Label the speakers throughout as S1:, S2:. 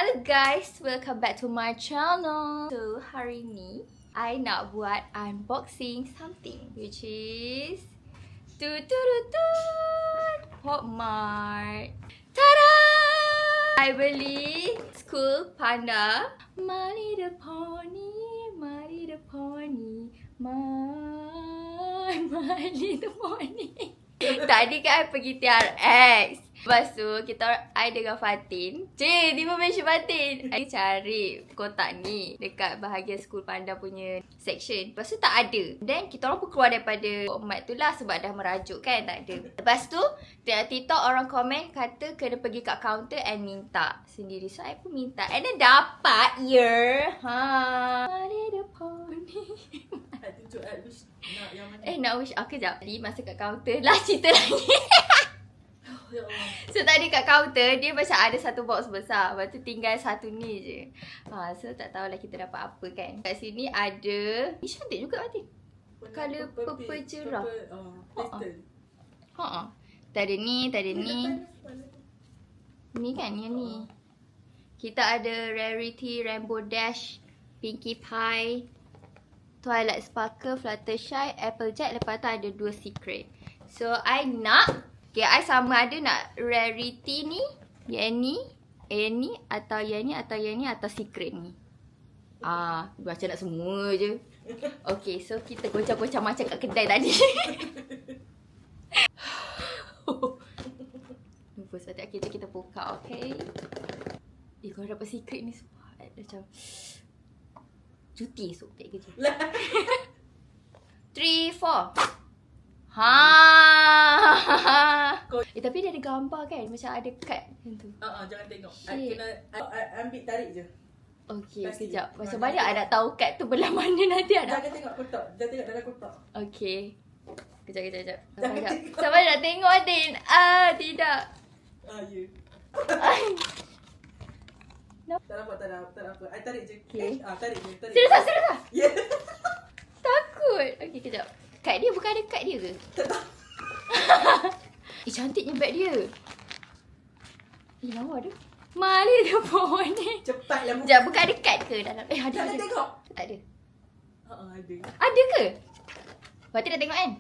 S1: Hello guys, welcome back to my channel. So hari ni I nak buat unboxing something which is Pop-Mart. Tada! I beli School Panda. My little pony, my little pony, my little pony. Tadi kan I pergi TRX. Lepas tu I dengan Fatin. Dia mention Fatin. I cari kotak ni dekat bahagian School Panda punya section. Lepas tu tak ada. Then kita orang pun keluar daripada Pop-Mart tu lah sebab dah merajuk kan, tak ada. Lepas tu tengok TikTok orang komen kata kena pergi kat kaunter and minta sendiri. So I pun minta and then dapat ya. Ada pony.
S2: Tunjuk wish nak yang mana?
S1: Nak wish aku sekejap. Tadi masa kat kaunter lah cerita lagi.
S2: Ya Allah.
S1: So tadi kat kaunter dia macam ada satu box besar. Lepas tu tinggal satu ni je. So tak tahulah kita dapat apa kan. Kat sini ada. Ni cantik juga Fatin. Colour purple cerah. Tadi ni. Ni kan yang ni. Kita ada Rarity, Rainbow Dash, Pinkie Pie, Twilight Sparkle, Fluttershy, Applejack. Lepas tu ada 2 secret. So I nak I sama ada nak Rarity ni, yang ni atau yang ni atau secret ni. Macam nak semua je. Okay, so kita goncang-goncang macam kat kedai tadi. Lupa sebab kita buka, okay. Kalau dapat secret ni semua macam cuti esok tak kerja. 3, 4. Tapi dia ada gambar kan, macam ada kad macam tu.
S2: Jangan tengok. Kena ambil tarik je.
S1: Okey, sekejap. Macam mana I nak tahu kad tu belah mana nanti ada?
S2: Jangan tengok kotak. Jangan tengok dalam kotak.
S1: Okey. Kejap. Sabar nak tengok Adin. Tidak.
S2: Ya.
S1: No.
S2: Tak apa. I tarik je.
S1: Okay.
S2: Tarik je.
S1: Serius?
S2: Ya.
S1: Takut. Okey, kejap. Kad dia bukan ada kad dia ke?
S2: Tak tahu.
S1: Cantiknya beg dia. Lawa dia. Mali dia pohon ni.
S2: Cepatlah buka.
S1: Sekejap, bukan ada kad ke dalam? Ada.
S2: Jangan tengok.
S1: Tak ada.
S2: Ada.
S1: Ada ke? Berarti dah tengok kan?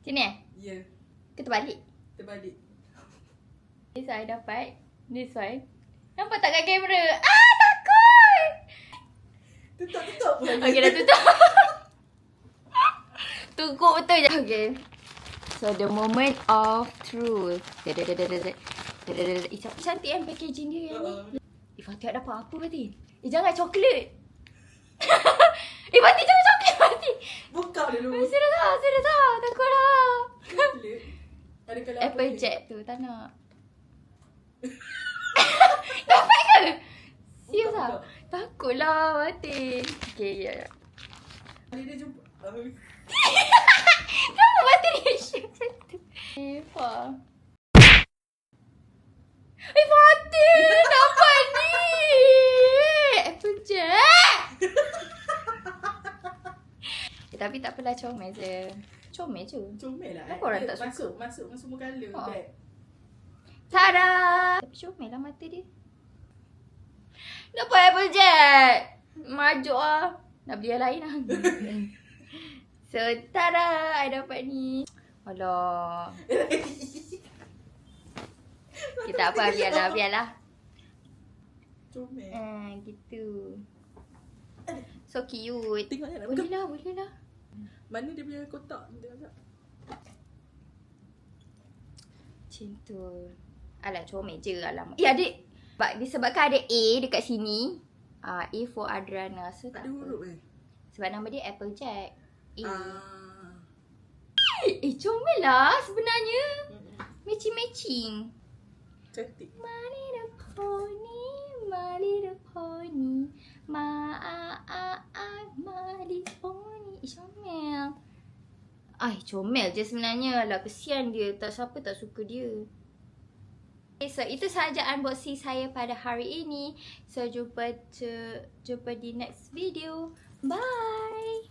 S1: Sini
S2: Ya.
S1: Ke terbalik?
S2: Terbalik.
S1: This I dapat. This one. Nampak tak kat kamera? Takut!
S2: Tutup pula.
S1: Okay, dah tutup. Tunggu betul je. Okay. So, the moment of truth. Cantik kan packaging dia yang ni. Fatih dapat apa Fatih? Jangan coklat. Fatih jangan coklat Fatih.
S2: Buka dulu.
S1: Serius lah. Takutlah.
S2: Ada kalau
S1: Applejack tu, tak nak. Dapat ke? Serius lah. Takutlah Fatih. Okay, ya.
S2: Dia jumpa.
S1: Kenapa Fatih reaction macam tu? Fatih! Dapat ni! Applejack! Tapi tak apalah, comel je. Comel lah. Kenapa orang tak suka?
S2: Masuk semua colour bag.
S1: Tada! Tapi comel lah mata dia. Dapat Applejack! Majuk lah. Nak beli yang lain lah. So, tada! I dapat ni. Alah. Kita apa? Biarlah.
S2: Comel.
S1: Gitu. So cute.
S2: Tengok nak
S1: Boleh lah.
S2: Mana dia punya kotak? Tengok.
S1: Macam tu. Alah, comel je. Alamak. Adik. Disebabkan ada A dekat sini. A for Adriana. So tak
S2: ada huruf
S1: sebab nama dia Applejack. A.
S2: A.
S1: Comel lah sebenarnya. Matching.
S2: Cantik.
S1: My little pony, my little pony, my little pony. Comel. Comel je sebenarnya. Lah, kesian dia. Siapa tak suka dia. Okay, so itu sahaja unboxing saya pada hari ini. So jumpa di next video. Bye.